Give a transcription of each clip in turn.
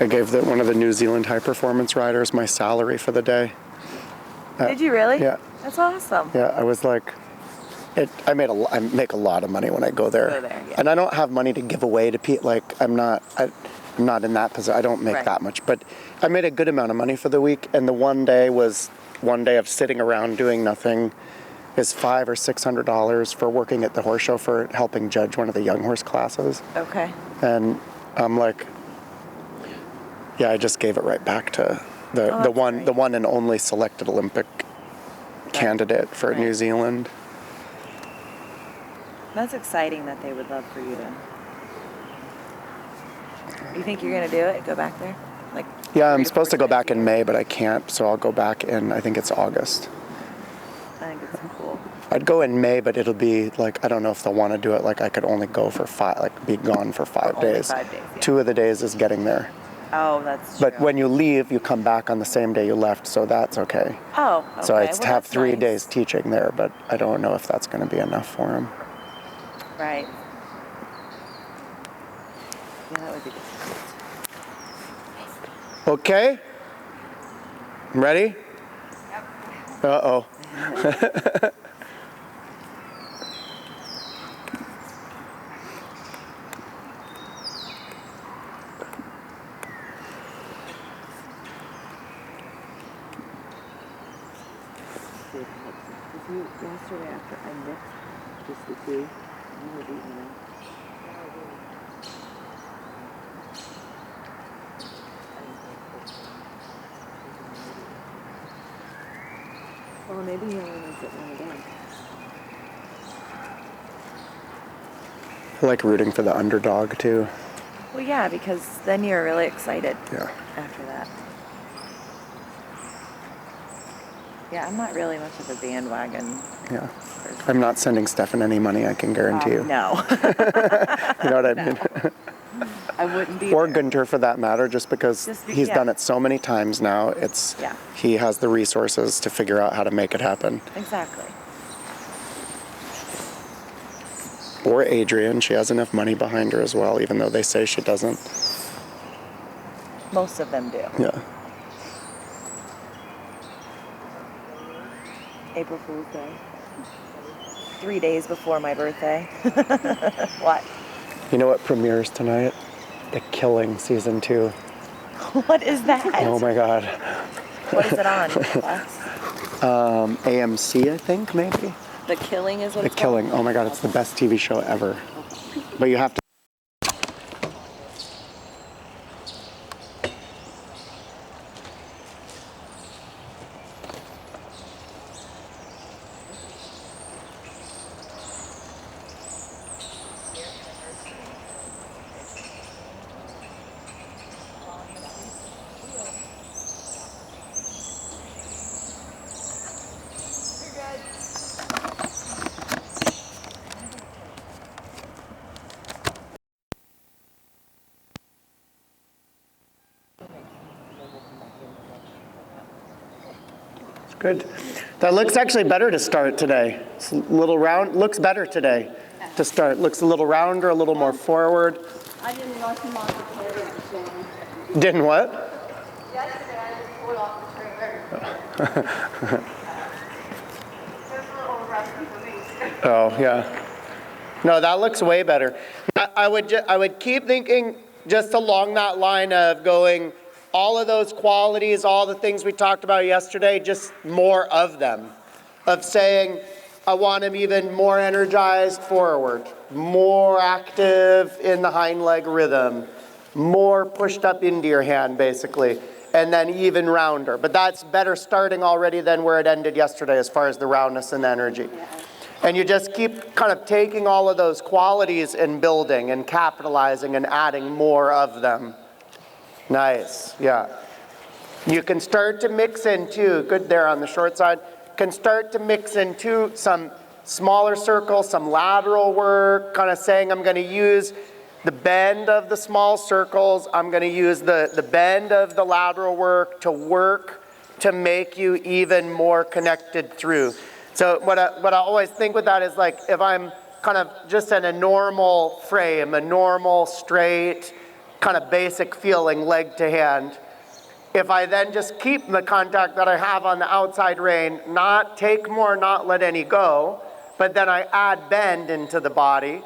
I gave one of the New Zealand high performance riders my salary for the day. Did you really? Yeah. That's awesome. Yeah, I was like, I make a lot of money when I go there. Yeah. And I don't have money to give away to people. Like, I'm not in that position. I don't make that much. But I made a good amount of money for the week. And the one day of sitting around doing nothing is $500 or $600 for working at the horse show for helping judge one of the young horse classes. Okay. And I'm like, yeah, I just gave it right back to the one and only selected Olympic candidate for New Zealand. That's exciting that they would love for you to. You think you're going to do it? Go back there? Yeah, I'm supposed to go back in May, but I can't, so I'll go back in, I think it's August. I think it's cool. I'd go in May, but it'll be I don't know if they'll want to do it. I could only go for be gone for 5 days. 5 days, yeah. 2 of the days is getting there. Oh, that's true. But when you leave, you come back on the same day you left, so that's okay. Oh, okay. So I have 3 nice. days teaching there, but I don't know if that's going to be enough for him. Right. Yeah, that would be good. Okay? Ready? Yep. Uh-oh. Yesterday after I mixed just the two, I was eating them. Well, maybe he only makes it one a day. I like rooting for the underdog, too. Well, yeah, because then you're really excited after that. Yeah, I'm not really much of a bandwagon. Yeah. I'm not sending Stefan any money, I can guarantee you. No. You know what I mean? I wouldn't be. Or Gunter, for that matter, just because he's done it so many times now. He has the resources to figure out how to make it happen. Exactly. Or Adrian, she has enough money behind her as well, even though they say she doesn't. Most of them do. Yeah. April Fool's Day. 3 days before my birthday. What? You know what premieres tonight? The Killing season 2. What is that? Oh my God. What is it on? AMC, I think, maybe. The Killing is what it's The Killing. called? Oh my God, it's the best TV show ever. But you have to. Good. That looks actually better to start today. It's a little round. Looks better today to start. Looks a little rounder, a little more forward. I didn't rush him off the trailer. So. Didn't what? Yesterday I just pulled off the trailer. Just a little rusty for me. Oh, yeah. No, that looks way better. I would keep thinking just along that line of going, all of those qualities, all the things we talked about yesterday, just more of them. Of saying, I want him even more energized forward, more active in the hind leg rhythm, more pushed up into your hand, basically, and then even rounder. But that's better starting already than where it ended yesterday as far as the roundness and the energy. And you just keep kind of taking all of those qualities and building and capitalizing and adding more of them. Nice, yeah. You can start to mix in too, good there on the short side, can start to mix into some smaller circles, some lateral work, kind of saying I'm going to use the bend of the small circles, I'm going to use the bend of the lateral work to make you even more connected through. So what I always think with that is like if I'm kind of just in a normal frame, a normal straight, kind of basic feeling, leg to hand. If I then just keep the contact that I have on the outside rein, not take more, not let any go, but then I add bend into the body.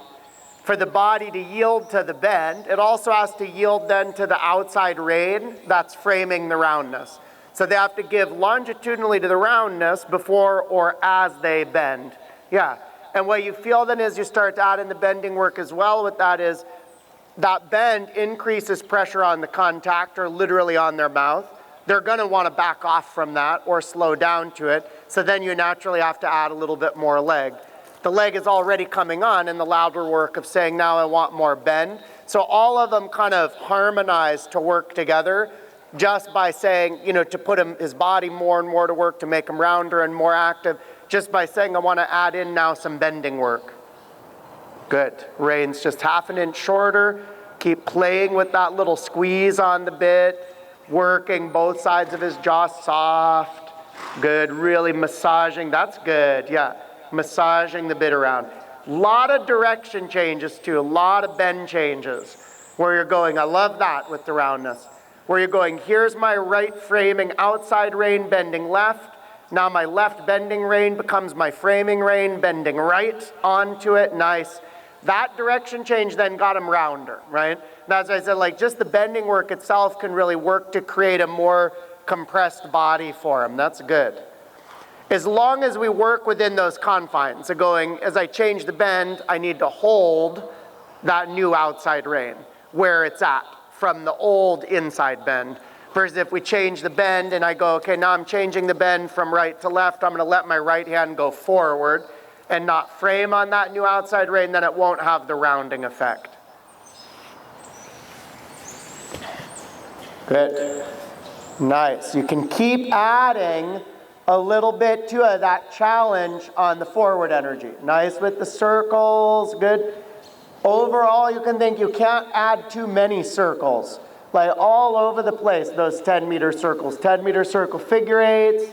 For the body to yield to the bend, it also has to yield then to the outside rein that's framing the roundness. So they have to give longitudinally to the roundness before or as they bend. Yeah, and what you feel then is you start to add in the bending work as well with that is that bend increases pressure on the contactor, literally on their mouth. They're going to want to back off from that or slow down to it. So then you naturally have to add a little bit more leg. The leg is already coming on in the louder work of saying, now I want more bend. So all of them kind of harmonize to work together just by saying, you know, to put his body more and more to work, to make him rounder and more active, just by saying I want to add in now some bending work. Good. Reins just half an inch shorter. Keep playing with that little squeeze on the bit. Working both sides of his jaw soft. Good. Really massaging. That's good. Yeah. Massaging the bit around. A lot of direction changes too. A lot of bend changes. Where you're going. I love that with the roundness. Where you're going, here's my right framing outside rein bending left. Now my left bending rein becomes my framing rein bending right onto it. Nice. That direction change then got him rounder, right? That's why I said, like, just the bending work itself can really work to create a more compressed body for him. That's good. As long as we work within those confines, so going, as I change the bend, I need to hold that new outside rein where it's at from the old inside bend. Versus if we change the bend and I go, okay, now I'm changing the bend from right to left, I'm going to let my right hand go forward and not frame on that new outside rein, then it won't have the rounding effect. Good. Nice. You can keep adding a little bit to that challenge on the forward energy. Nice with the circles. Good. Overall, you can think you can't add too many circles. Like all over the place, those 10-meter circles. 10-meter circle figure eights.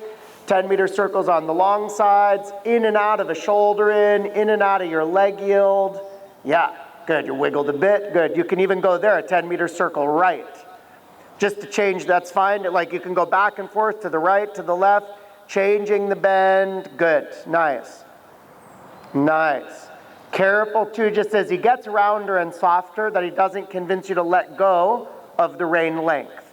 10-meter circles on the long sides, in and out of the shoulder in and out of your leg yield. Yeah, good. You wiggled a bit. Good. You can even go there, a 10-meter circle right. Just to change, that's fine. Like you can go back and forth to the right, to the left, changing the bend. Good. Nice. Nice. Careful too, just as he gets rounder and softer, that he doesn't convince you to let go of the rein length.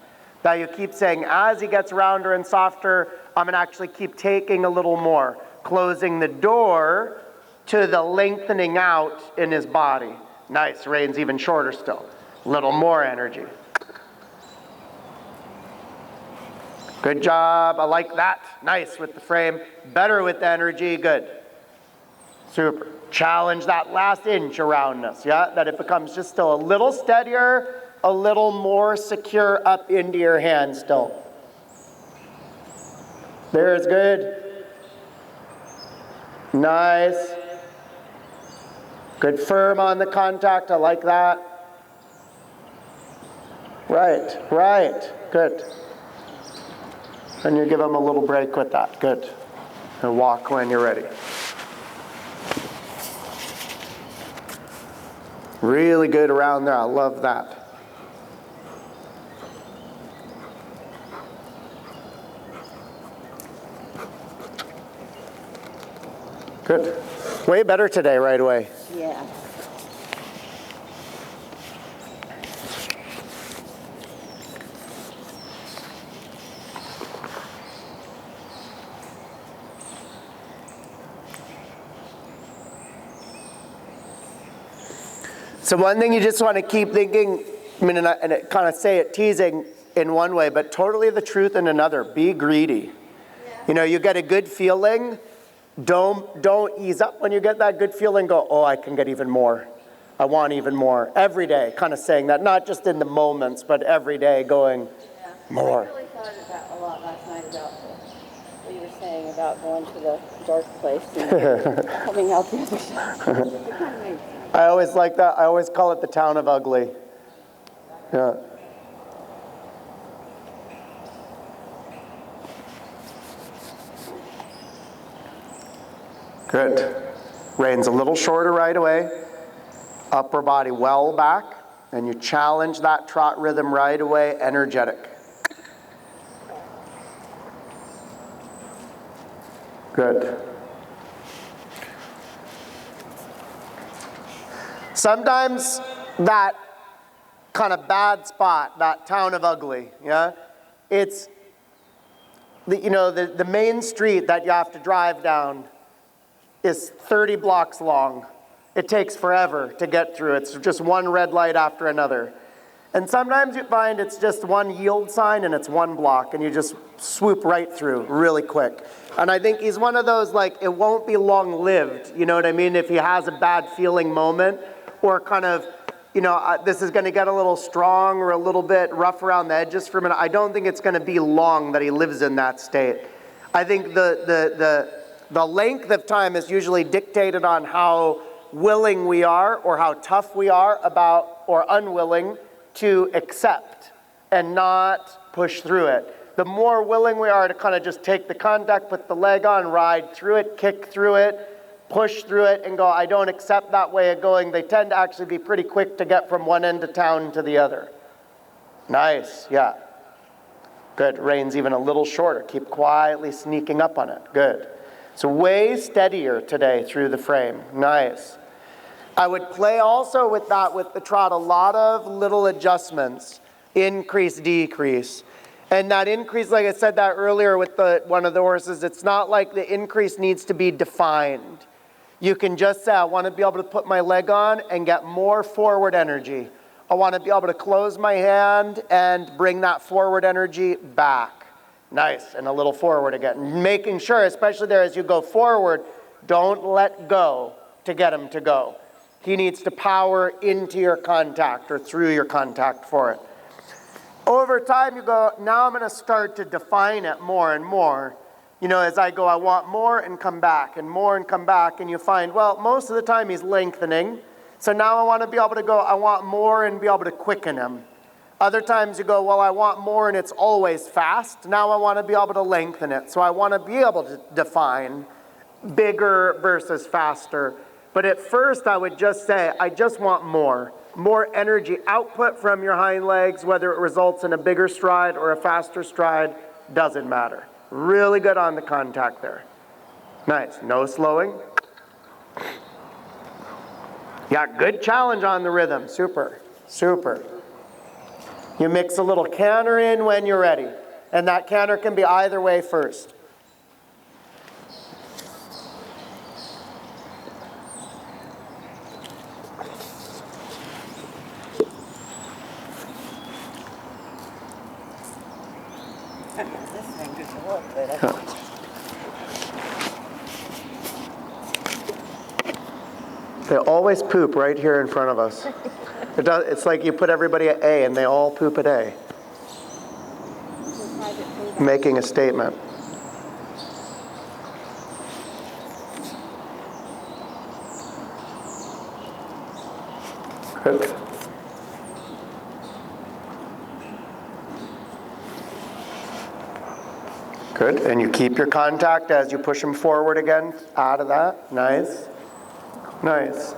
That you keep saying, as he gets rounder and softer, I'm going to actually keep taking a little more, closing the door to the lengthening out in his body. Nice, rein's even shorter still. A little more energy. Good job, I like that. Nice with the frame, better with the energy, good. Super. Challenge that last inch of roundness, yeah? That it becomes just still a little steadier, a little more secure up into your hand still. There's good. Nice. Good firm on the contact, I like that. Right, right, good. And you give them a little break with that, good. And walk when you're ready. Really good around there, I love that. Good. Way better today right away. Yeah. So one thing you just want to keep thinking, I mean, and I kind of say it teasing in one way, but totally the truth in another. Be greedy. Yeah. You know, you get a good feeling. Don't ease up when you get that good feeling. Go, oh, I can get even more. I want even more. Every day, kind of saying that, not just in the moments, but every day going more. I really thought about a lot last night about what you were saying about going to the dark place and coming out the other side. It kind of made sense. I always like that. I always call it the town of ugly. Yeah. Good. Rein's a little shorter right away. Upper body well back. And you challenge that trot rhythm right away, energetic. Good. Sometimes that kind of bad spot, that town of ugly, yeah? It's, the main street that you have to drive down is 30 blocks long. It takes forever to get through. It's just one red light after another. And sometimes you find it's just one yield sign and it's one block and you just swoop right through really quick. And I think he's one of those, like, it won't be long-lived, you know what I mean? If he has a bad feeling moment or kind of, this is going to get a little strong or a little bit rough around the edges for a minute. I don't think it's going to be long that he lives in that state. I think the length of time is usually dictated on how willing we are or how tough we are about, or unwilling to accept and not push through it. The more willing we are to kind of just take the contact, put the leg on, ride through it, kick through it, push through it and go, I don't accept that way of going, they tend to actually be pretty quick to get from one end of town to the other. Nice, yeah. Good, reign's even a little shorter. Keep quietly sneaking up on it, good. So way steadier today through the frame, nice. I would play also with that, with the trot, a lot of little adjustments, increase, decrease. And that increase, like I said that earlier with one of the horses, it's not like the increase needs to be defined. You can just say, I want to be able to put my leg on and get more forward energy. I want to be able to close my hand and bring that forward energy back. Nice, and a little forward again. Making sure, especially there as you go forward, don't let go to get him to go. He needs to power into your contact or through your contact for it. Over time you go, now I'm going to start to define it more and more. As I go, I want more and come back and more and come back. And you find, well, most of the time he's lengthening. So now I want to be able to go, I want more and be able to quicken him. Other times you go, well, I want more and it's always fast. Now I want to be able to lengthen it. So I want to be able to define bigger versus faster. But at first I would just say, I just want more energy output from your hind legs, whether it results in a bigger stride or a faster stride, doesn't matter. Really good on the contact there. Nice, no slowing. Yeah, good challenge on the rhythm, super, super. You mix a little canter in when you're ready, and that canter can be either way first. They always poop right here in front of us. It's like you put everybody at A and they all poop at A. Making a statement. Good. Good, and you keep your contact as you push them forward again, out of that, nice. Nice.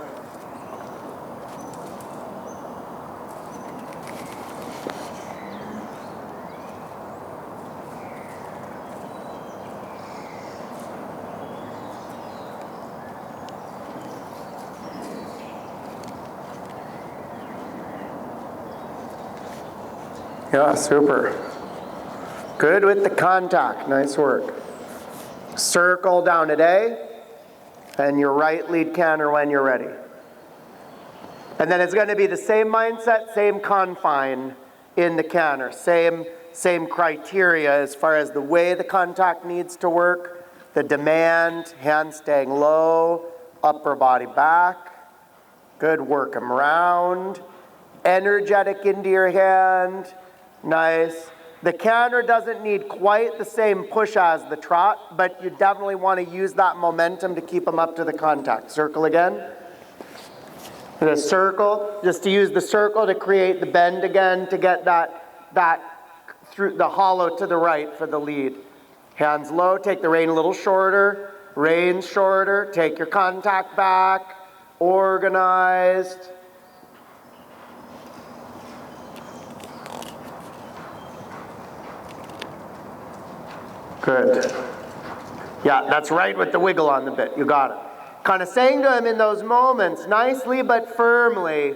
Yeah, super. Good with the contact, nice work. Circle down at A. And your right lead canter when you're ready. And then it's going to be the same mindset, same confine in the canter. Same criteria as far as the way the contact needs to work, the demand, hand staying low, upper body back. Good, work 'em round. Energetic into your hand. Nice. The canter doesn't need quite the same push as the trot, but you definitely want to use that momentum to keep them up to the contact. Circle again. The circle, just to use the circle to create the bend again, to get that through the hollow to the right for the lead. Hands low, take the rein a little shorter, rein shorter, take your contact back, organized. Good. Yeah, that's right with the wiggle on the bit. You got it. Kind of saying to him in those moments, nicely but firmly,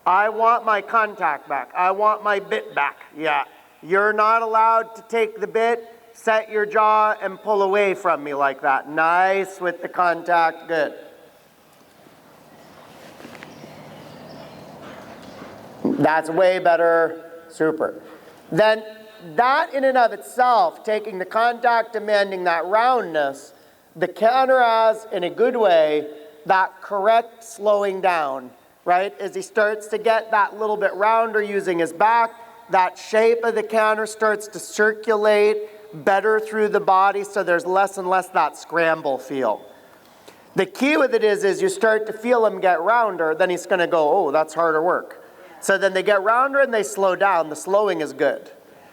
I want my contact back. I want my bit back. Yeah. You're not allowed to take the bit, set your jaw, and pull away from me like that. Nice with the contact. Good. That's way better. Super. Then that in and of itself, taking the contact, demanding that roundness, the counter has, in a good way, that correct slowing down, right? As he starts to get that little bit rounder using his back, that shape of the counter starts to circulate better through the body, so there's less and less that scramble feel. The key with it is you start to feel him get rounder, then he's going to go, oh, that's harder work. So then they get rounder and they slow down. The slowing is good.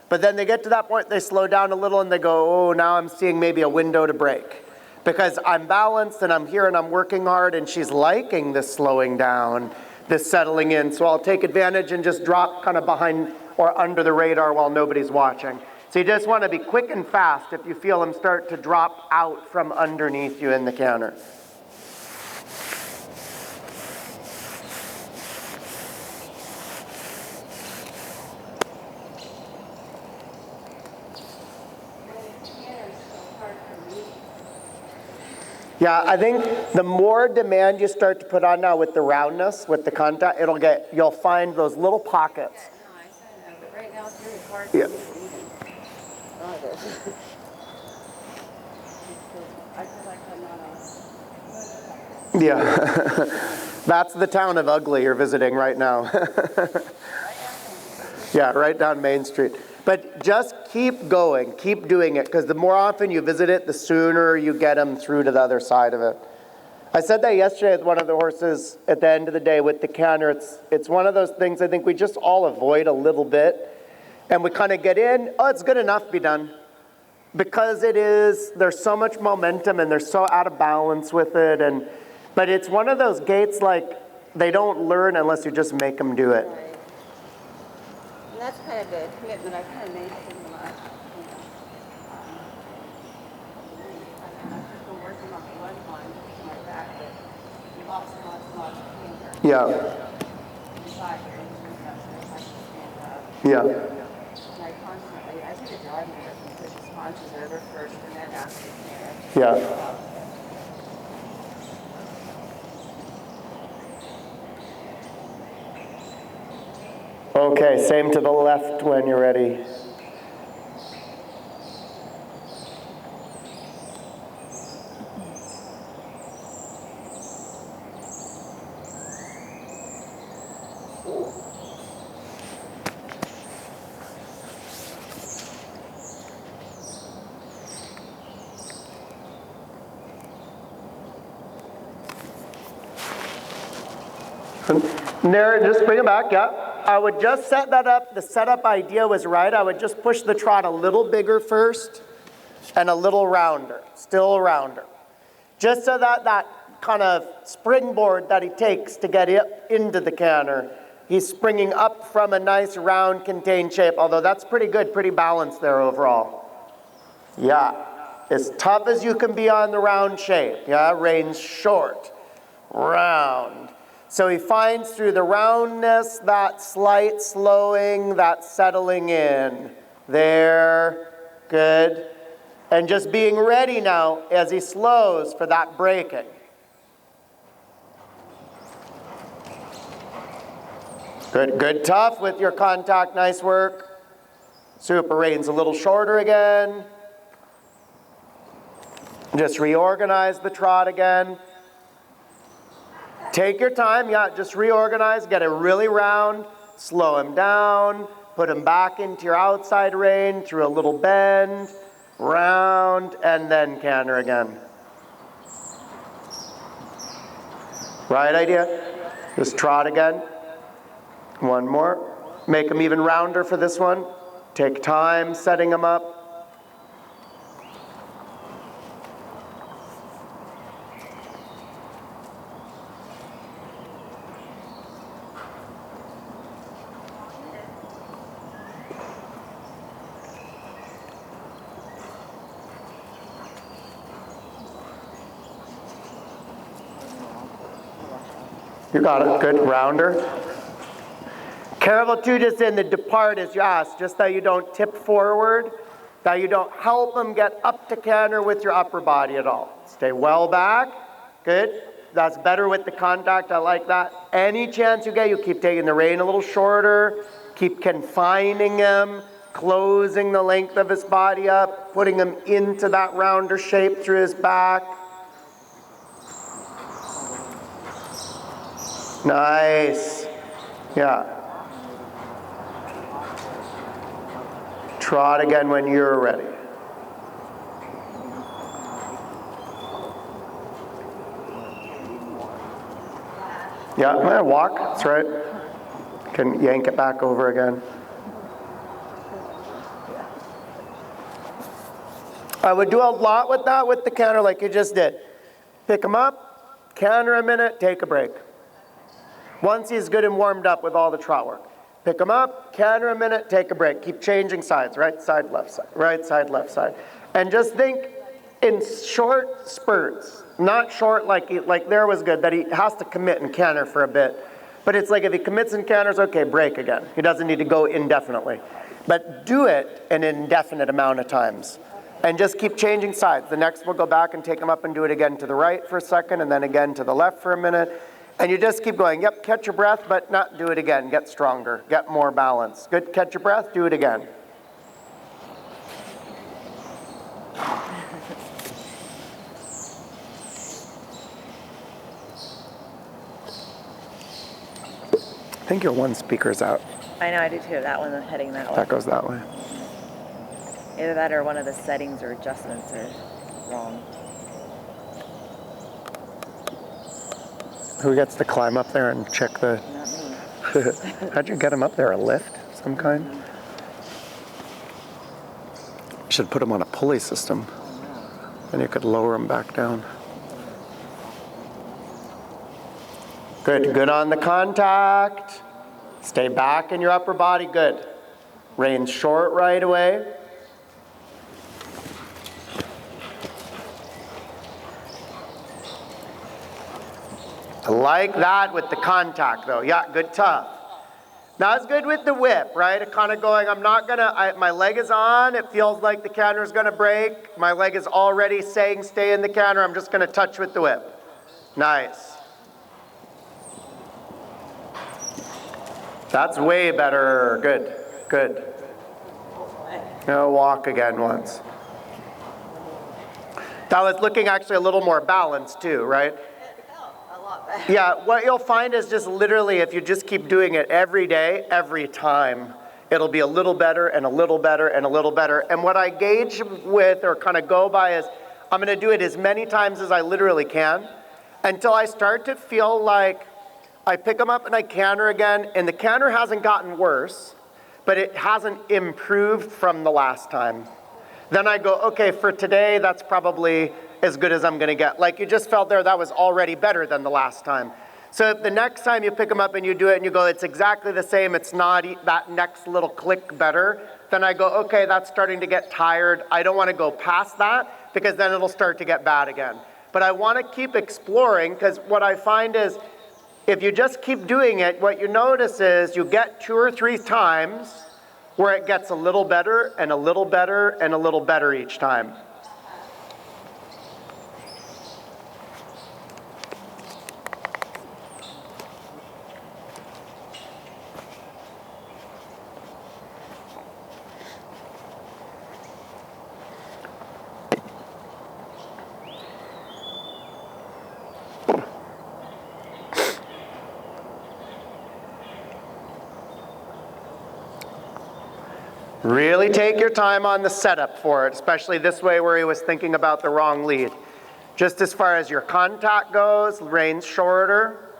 But then they get to that point, they slow down a little and they go, oh, now I'm seeing maybe a window to break. Because I'm balanced and I'm here and I'm working hard and she's liking this slowing down, this settling in. So I'll take advantage and just drop kind of behind or under the radar while nobody's watching. So you just want to be quick and fast if you feel them start to drop out from underneath you in the counter. Yeah, I think the more demand you start to put on now with the roundness, with the contact, you'll find those little pockets. No, I said no, but right now it's really hard Yeah. for me to even. Oh, it is. I feel like I'm not Yeah. That's the town of Ugly you're visiting right now. Yeah, right down Main Street. But just keep going, keep doing it, because the more often you visit it, the sooner you get them through to the other side of it. I said that yesterday with one of the horses at the end of the day with the canter. It's one of those things I think we just all avoid a little bit. And we kind of get in, oh, it's good enough, be done. Because there's so much momentum and they're so out of balance with it. But it's one of those gaits like they don't learn unless you just make them do it. right. And that's kind of a commitment I kind of made to him last, I've just been working on the one line to my back, but lots and lots and lots of finger. Yeah, Inside here, I can stand up. yeah. And I take a driving grip and push his haunches over first and then after the Yeah. Okay, same to the left when you're ready. There, just bring it back, yeah. I would just set that up. The setup idea was right. I would just push the trot a little bigger first and a little rounder, still rounder. Just so that kind of springboard that he takes to get it into the canter, he's springing up from a nice round contained shape, although that's pretty good, pretty balanced there overall. Yeah, as tough as you can be on the round shape, yeah, reins short, round. So he finds through the roundness, that slight slowing, that settling in. There, good. And just being ready now as he slows for that breaking. Good, good, tough with your contact, nice work. Super, reins a little shorter again. Just reorganize the trot again. Take your time, yeah, just reorganize, get it really round, slow him down, put him back into your outside rein through a little bend, round, and then canter again. Right idea? Just trot again. One more. Make him even rounder for this one. Take time setting him up. You got it, good, rounder. Careful too, just in the depart as you ask, just that you don't tip forward, that you don't help them get up to canter with your upper body at all. Stay well back, good. That's better with the contact, I like that. Any chance you get, you keep taking the rein a little shorter, keep confining him, closing the length of his body up, putting him into that rounder shape through his back. Nice, yeah. Trot again when you're ready. Yeah, walk, that's right. Can yank it back over again. I would do a lot with that with the canter like you just did. Pick him up, canter a minute, take a break. Once he's good and warmed up with all the trot work. Pick him up, canter a minute, take a break. Keep changing sides, right side, left side, right side, left side. And just think in short spurts. Not short like there was good, that he has to commit and canter for a bit. But it's like if he commits and canters, okay, break again. He doesn't need to go indefinitely. But do it an indefinite amount of times. And just keep changing sides. The next we'll go back and take him up and do it again to the right for a second, and then again to the left for a minute. And you just keep going. Yep, catch your breath, but not do it again. Get stronger, get more balance. Good, catch your breath, do it again. I think your one speaker's out. I know, I do too. That one heading that way. That goes that way. Either that or one of the settings or adjustments are wrong. Who gets to climb up there and check the... Not me. How'd you get him up there? A lift of some kind? Should put him on a pulley system. And you could lower him back down. Good, good on the contact. Stay back in your upper body, good. Rein short right away. I like that with the contact though. Yeah, good tough. Now it's good with the whip, right? It kind of going, I'm not gonna, my leg is on, it feels like the canter is gonna break. My leg is already saying stay in the canter, I'm just gonna touch with the whip. Nice. That's way better, good, good. Now walk again once. That was looking actually a little more balanced too, right? Yeah, what you'll find is just literally if you just keep doing it every day, every time, it'll be a little better and a little better and a little better. And what I gauge with or kind of go by is I'm going to do it as many times as I literally can until I start to feel like I pick them up and I canter again, and the canter hasn't gotten worse, but it hasn't improved from the last time. Then I go, okay, for today, that's probably as good as I'm gonna get. Like you just felt there, that was already better than the last time. So if the next time you pick them up and you do it and you go, it's exactly the same, it's not that next little click better, then I go, okay, that's starting to get tired. I don't wanna go past that because then it'll start to get bad again. But I wanna keep exploring because what I find is if you just keep doing it, what you notice is you get 2 or 3 times where it gets a little better and a little better and a little better each time. Really take your time on the setup for it, especially this way where he was thinking about the wrong lead. Just as far as your contact goes, reins shorter,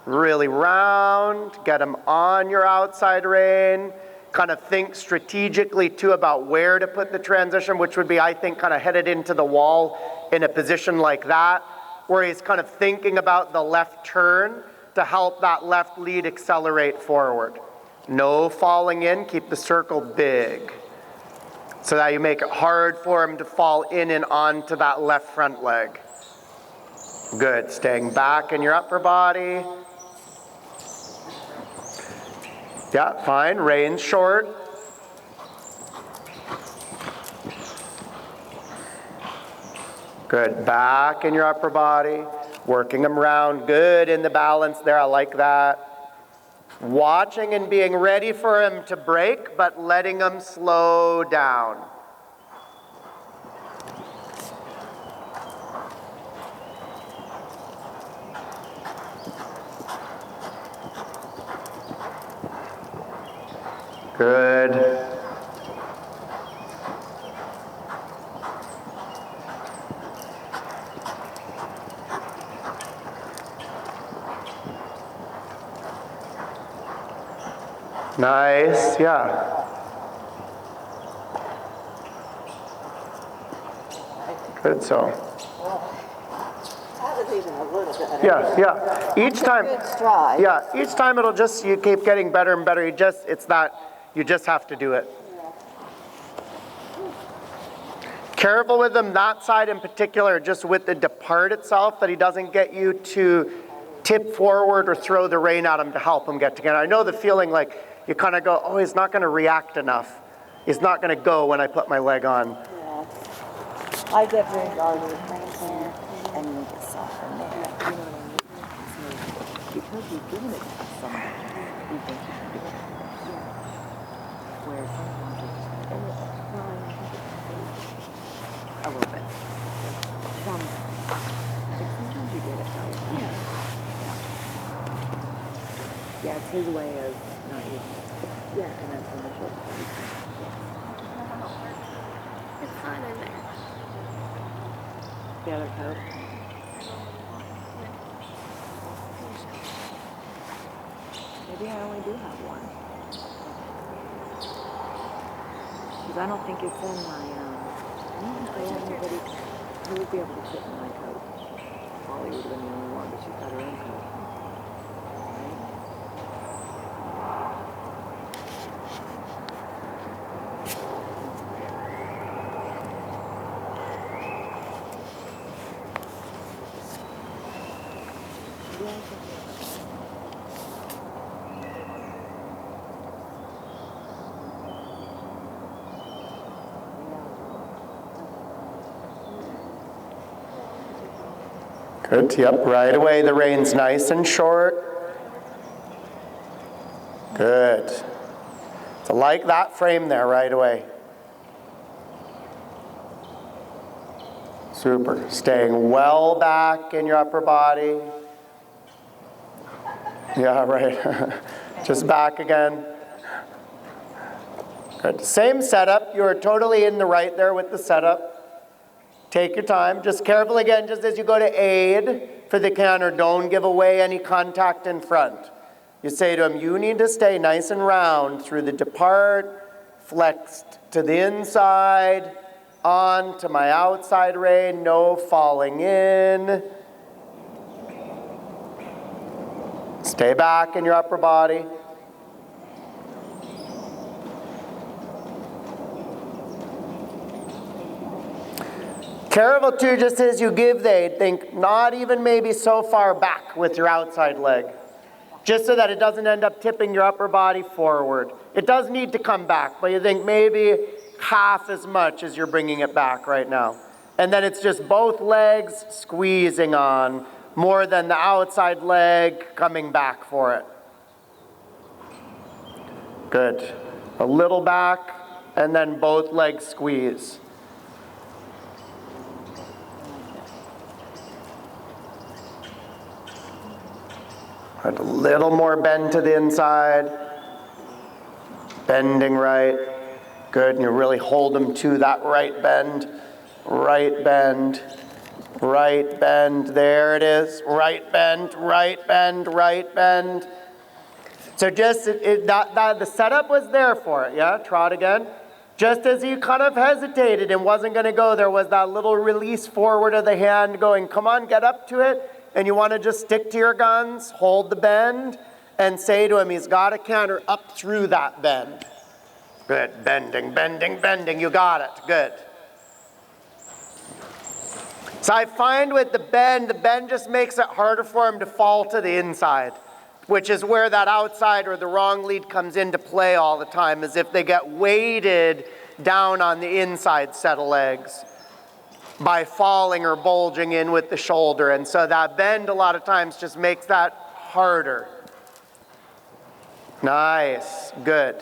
really round, get them on your outside rein, kind of think strategically too about where to put the transition, which would be, I think, kind of headed into the wall in a position like that, where he's kind of thinking about the left turn to help that left lead accelerate forward. No falling in, keep the circle big so that you make it hard for him to fall in and onto that left front leg. Good, staying back in your upper body. Yeah, fine. Reins short. Good. Back in your upper body. Working them around. Good in the balance there. I like that. Watching and being ready for him to break, but letting him slow down. Good. Nice, yeah. Good, so. That was even a little better. Yeah. Each time. Good stride. Yeah, each time it'll just, you keep getting better and better. You just have to do it. Careful with him, that side in particular, just with the depart itself, that he doesn't get you to tip forward or throw the rein at him to help him get together. I know the feeling like you kind of go, oh, he's not going to react enough. He's not going to go when I put my leg on. Yeah. I get very guarded right here and make it soften there. You know what I mean? So because you've given it to someone, you think you can do it. Where sometimes it's a little bit. Sometimes you get it right. Yeah, it's his way of not using it. Yeah, and that's when the shoulder. It's fine in there. The other coat. Maybe I only do have one. Because I don't think it's in my, I don't think they have anybody who would be able to fit in my coat. Polly would have been the only one, but she's got her own coat. Right? Good, yep, right away the rein's nice and short. Good. So like that frame there right away. Super. Staying well back in your upper body. Yeah, right. Just back again. Good. Same setup. You're totally in the right there with the setup. Take your time. Just careful again, just as you go to aid for the canter, don't give away any contact in front. You say to him, you need to stay nice and round through the depart, flexed to the inside, on to my outside rein, no falling in. Stay back in your upper body. Careful too, just as you give the aid, think not even maybe so far back with your outside leg. Just so that it doesn't end up tipping your upper body forward. It does need to come back, but you think maybe half as much as you're bringing it back right now. And then it's just both legs squeezing on more than the outside leg coming back for it. Good. A little back and then both legs squeeze. A little more bend to the inside. Bending right. Good, and you really hold them to that right bend. Right bend. Right bend. There it is. Right bend, right bend, right bend. So just, the setup was there for it, yeah? Trot again. Just as you kind of hesitated and wasn't going to go, there was that little release forward of the hand going, come on, get up to it. And you want to just stick to your guns, hold the bend, and say to him, he's got to canter up through that bend. Good, bending, bending, bending, you got it, good. So I find with the bend just makes it harder for him to fall to the inside. which is where that outside or the wrong lead comes into play all the time, is if they get weighted down on the inside set of legs by falling or bulging in with the shoulder. And so that bend a lot of times just makes that harder. Nice, good.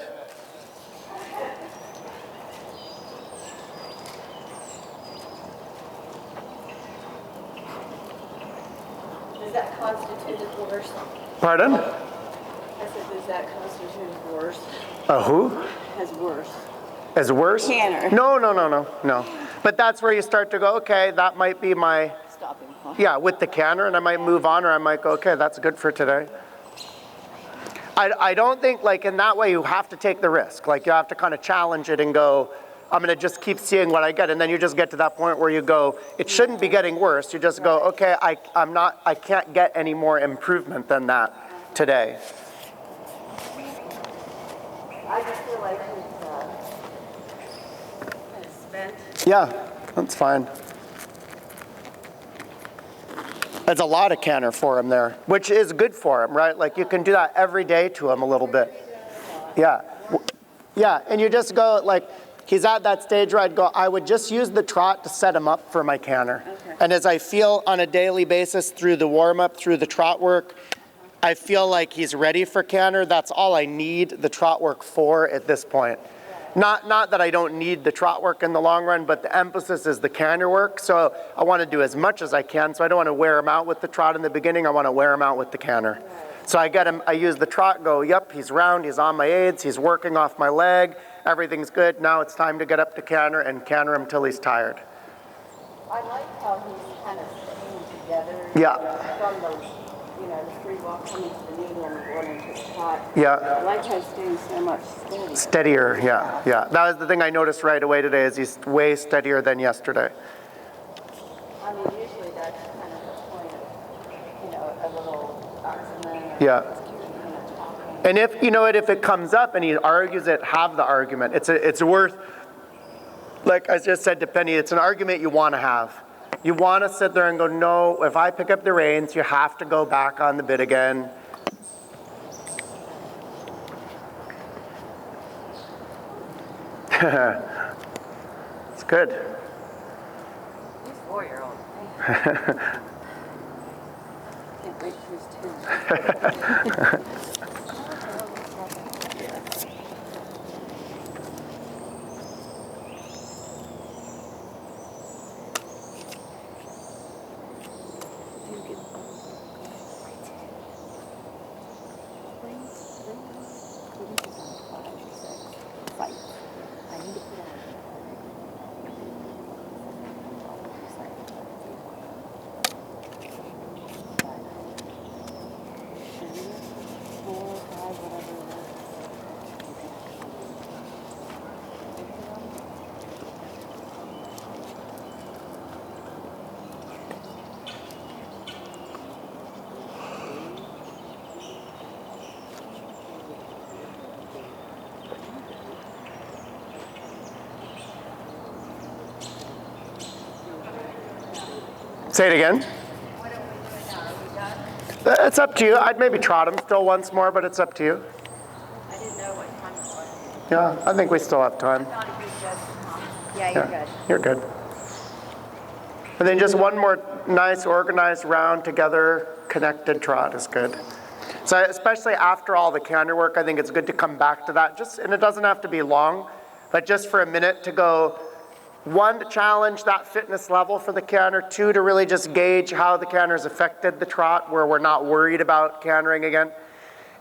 Does that constitute as worse? Pardon? I said, does that constitute as worse? A who? As worse. As worse? Canner. No. But that's where you start to go, okay, that might be my, Stopping point. yeah, with the canner, and I might move on, or I might go, okay, that's good for today. I don't think, like, in that way you have to take the risk. Like, you have to kind of challenge it and go, I'm going to just keep seeing what I get. And then you just get to that point where you go, it shouldn't be getting worse. You just go, okay, I can't get any more improvement than that today. I just feel like it's spent. Yeah, that's fine. There's a lot of canter for him there, which is good for him, right? Like, you can do that every day to him a little bit. Yeah. Yeah, and you just go, like, he's at that stage where I'd go, I would just use the trot to set him up for my canter. Okay. And as I feel on a daily basis through the warm-up, through the trot work, I feel like he's ready for canter. That's all I need the trot work for at this point. Not that I don't need the trot work in the long run, but the emphasis is the canter work. So I want to do as much as I can. So I don't want to wear him out with the trot in the beginning. I want to wear him out with the canter. So I get him, I use the trot, go, yep, he's round, he's on my aids, he's working off my leg, everything's good. Now it's time to get up to canter and canter him till he's tired. I like how he's kind of staying together. Yeah. From the free walk coming to the knee and going into the trot. Yeah. I like how he's staying so much steady. Steadier, yeah. That was the thing I noticed right away today, is he's way steadier than yesterday. I mean, usually that's kind of the point of, a little argument. Yeah. And if, if it comes up and he argues it, have the argument. It's worth, like I just said to Penny, it's an argument you want to have. You want to sit there and go, no, if I pick up the reins, you have to go back on the bit again. It's good. He's 4-year-old. Can't wait for his 2. Say it again. It's up to you. I'd maybe trot him still once more, but it's up to you. I didn't know what time it was. Yeah, I think we still have time. I thought it was just, yeah, you're good. You're good. And then just one more nice, organized, round, together, connected trot is good. So especially after all the canter work, I think it's good to come back to that. And it doesn't have to be long, but just for a minute to go, 1, to challenge that fitness level for the canter. 2, to really just gauge how the canter's affected the trot, where we're not worried about cantering again.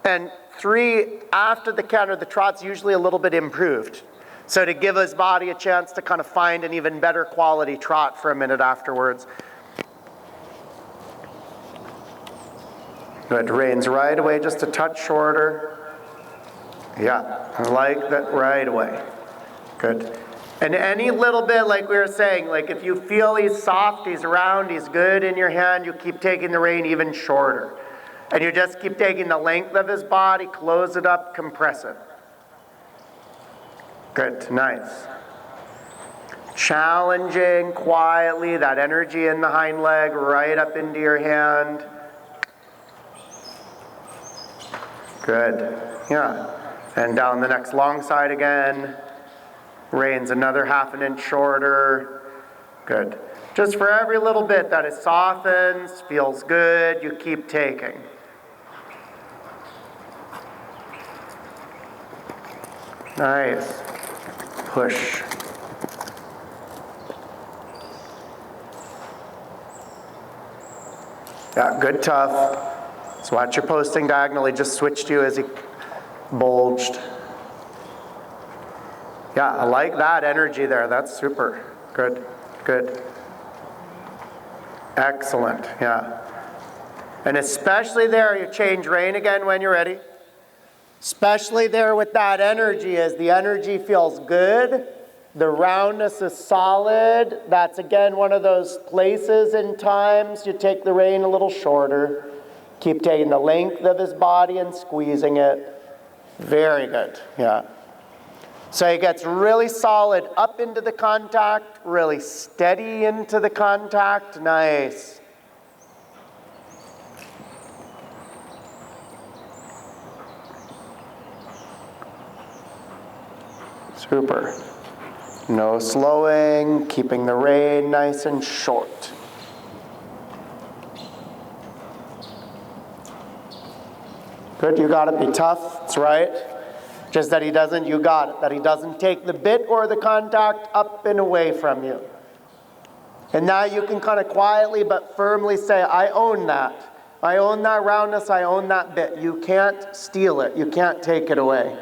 And 3, after the canter, the trot's usually a little bit improved. So to give his body a chance to kind of find an even better quality trot for a minute afterwards. Good, reins right away, just a touch shorter. Yeah, I like that right away. Good. And any little bit, like we were saying, like if you feel he's soft, he's round, he's good in your hand, you keep taking the rein even shorter. And you just keep taking the length of his body, close it up, compress it. Good, nice. Challenging quietly, that energy in the hind leg right up into your hand. Good. Yeah. And down the next long side again. Reins another half an inch shorter. Good. Just for every little bit that it softens, feels good, you keep taking. Nice. Push. Yeah, good tough. So watch your posting diagonally, just switched you as he bulged. Yeah, I like that energy there. That's super. Good, good. Excellent, yeah. And especially there, you change rein again when you're ready. Especially there with that energy, as the energy feels good, the roundness is solid. That's again one of those places and times you take the rein a little shorter. Keep taking the length of his body and squeezing it. Very good, yeah. So he gets really solid up into the contact, really steady into the contact. Nice. Super. No slowing, keeping the rein nice and short. Good, you got it. Be tough, that's right. Just that he doesn't, you got it, that he doesn't take the bit or the contact up and away from you. And now you can kind of quietly but firmly say, I own that. I own that roundness, I own that bit. You can't steal it, you can't take it away.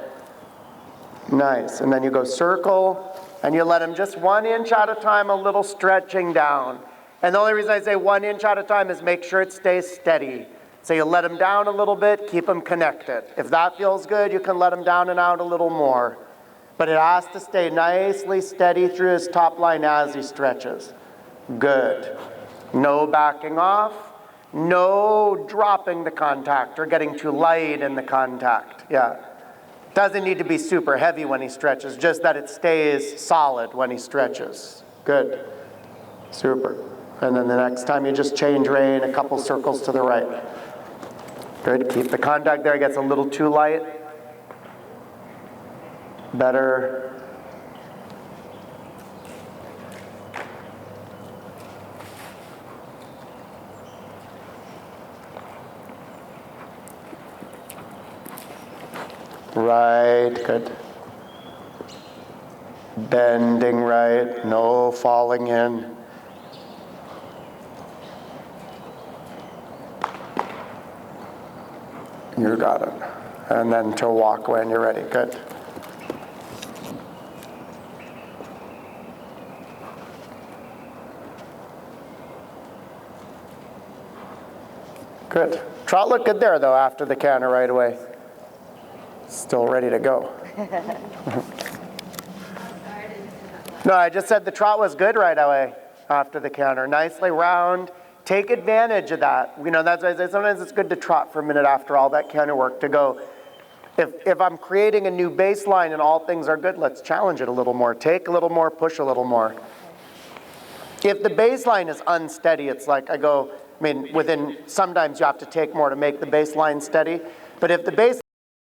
Nice, and then you go circle, and you let him just 1 inch at a time, a little stretching down. And the only reason I say 1 inch at a time is make sure it stays steady. So you let him down a little bit, keep him connected. If that feels good, you can let him down and out a little more. But it has to stay nicely steady through his top line as he stretches. Good. No backing off, no dropping the contact or getting too light in the contact. Yeah. Doesn't need to be super heavy when he stretches, just that it stays solid when he stretches. Good. Super. And then the next time you just change rein, a couple circles to the right. Good. Keep the contact there. It gets a little too light. Better. Right, good. Bending right, no falling in. You got it. And then to walk when you're ready, good. Good. Trot looked good there though after the canter right away. Still ready to go. No, I just said the trot was good right away after the canter. Nicely round. Take advantage of that. You know, that's why I say sometimes it's good to trot for a minute after all that canter work to go. If I'm creating a new baseline and all things are good, let's challenge it a little more. Take a little more, push a little more. If the baseline is unsteady, it's like sometimes you have to take more to make the baseline steady. But if the baseline